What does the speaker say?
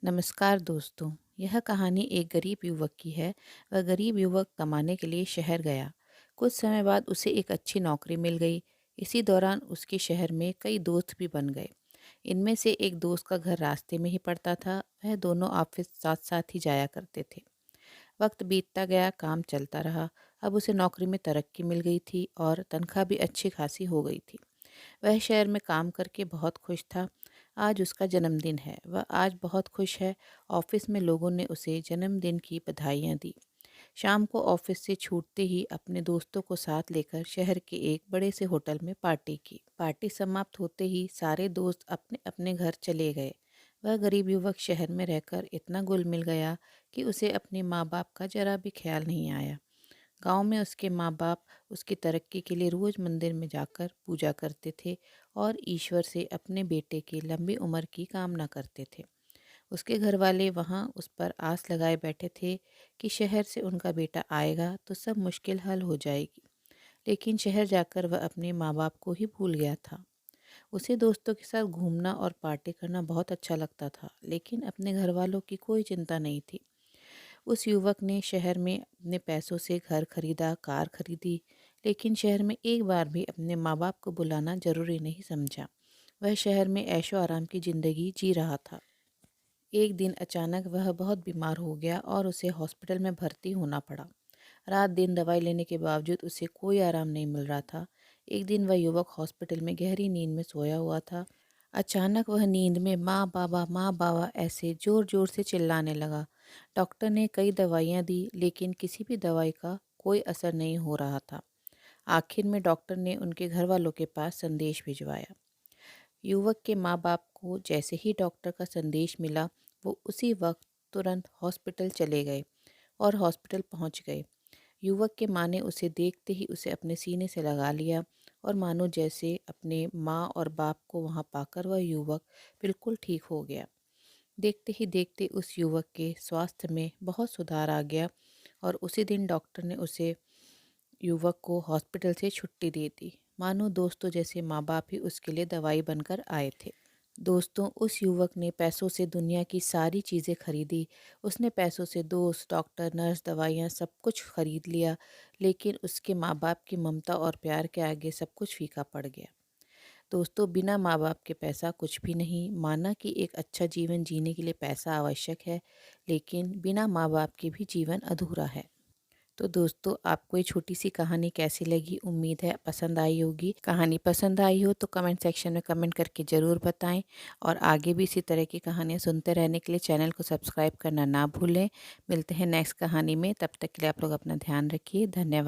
नमस्कार दोस्तों। यह कहानी एक गरीब युवक की है। वह गरीब युवक कमाने के लिए शहर गया। कुछ समय बाद उसे एक अच्छी नौकरी मिल गई। इसी दौरान उसके शहर में कई दोस्त भी बन गए। इनमें से एक दोस्त का घर रास्ते में ही पड़ता था। वह दोनों ऑफिस साथ साथ ही जाया करते थे। वक्त बीतता गया, काम चलता रहा। अब उसे नौकरी में तरक्की मिल गई थी और तनख्वाह भी अच्छी खासी हो गई थी। वह शहर में काम करके बहुत खुश था। आज उसका जन्मदिन है। वह आज बहुत खुश है। ऑफिस में लोगों ने उसे जन्मदिन की बधाइयाँ दी। शाम को ऑफिस से छूटते ही अपने दोस्तों को साथ लेकर शहर के एक बड़े से होटल में पार्टी की। पार्टी समाप्त होते ही सारे दोस्त अपने अपने घर चले गए। वह गरीब युवक शहर में रहकर इतना घुल मिल गया कि उसे अपने माँ बाप का जरा भी ख्याल नहीं आया। गांव में उसके माँ बाप उसकी तरक्की के लिए रोज़ मंदिर में जाकर पूजा करते थे और ईश्वर से अपने बेटे की लंबी उम्र की कामना करते थे। उसके घर वाले वहाँ उस पर आस लगाए बैठे थे कि शहर से उनका बेटा आएगा तो सब मुश्किल हल हो जाएगी। लेकिन शहर जाकर वह अपने माँ बाप को ही भूल गया था। उसे दोस्तों के साथ घूमना और पार्टी करना बहुत अच्छा लगता था, लेकिन अपने घर वालों की कोई चिंता नहीं थी। उस युवक ने शहर में अपने पैसों से घर खरीदा, कार खरीदी, लेकिन शहर में एक बार भी अपने माँ बाप को बुलाना जरूरी नहीं समझा। वह शहर में ऐशो आराम की जिंदगी जी रहा था। एक दिन अचानक वह बहुत बीमार हो गया और उसे हॉस्पिटल में भर्ती होना पड़ा। रात दिन दवाई लेने के बावजूद उसे कोई आराम नहीं मिल रहा था। एक दिन वह युवक हॉस्पिटल में गहरी नींद में सोया हुआ था। अचानक वह नींद में माँ बाबा ऐसे जोर जोर से चिल्लाने लगा। डॉक्टर ने कई दवाइयाँ दी, लेकिन किसी भी दवाई का कोई असर नहीं हो रहा था। आखिर में डॉक्टर ने उनके घर वालों के पास संदेश भिजवाया। युवक के माँ बाप को जैसे ही डॉक्टर का संदेश मिला, वो उसी वक्त तुरंत हॉस्पिटल चले गए और हॉस्पिटल पहुंच गए। युवक के माँ ने उसे देखते ही उसे अपने सीने से लगा लिया और मानो जैसे अपने माँ और बाप को वहाँ पाकर वह युवक बिल्कुल ठीक हो गया। देखते ही देखते उस युवक के स्वास्थ्य में बहुत सुधार आ गया और उसी दिन डॉक्टर ने उसे युवक को हॉस्पिटल से छुट्टी दे दी। मानो दोस्तों जैसे माँ बाप ही उसके लिए दवाई बनकर आए थे। दोस्तों, उस युवक ने पैसों से दुनिया की सारी चीज़ें खरीदी। उसने पैसों से दोस्त, डॉक्टर, नर्स, दवाइयाँ सब कुछ खरीद लिया, लेकिन उसके माँ बाप की ममता और प्यार के आगे सब कुछ फीका पड़ गया। दोस्तों, बिना माँ बाप के पैसा कुछ भी नहीं। माना कि एक अच्छा जीवन जीने के लिए पैसा आवश्यक है, लेकिन बिना माँ बाप के भी जीवन अधूरा है। तो दोस्तों, आपको ये छोटी सी कहानी कैसी लगी? उम्मीद है पसंद आई होगी। कहानी पसंद आई हो तो कमेंट सेक्शन में कमेंट करके ज़रूर बताएं और आगे भी इसी तरह की कहानियाँ सुनते रहने के लिए चैनल को सब्सक्राइब करना ना भूलें। मिलते हैं नेक्स्ट कहानी में, तब तक के लिए आप लोग अपना ध्यान रखिए। धन्यवाद।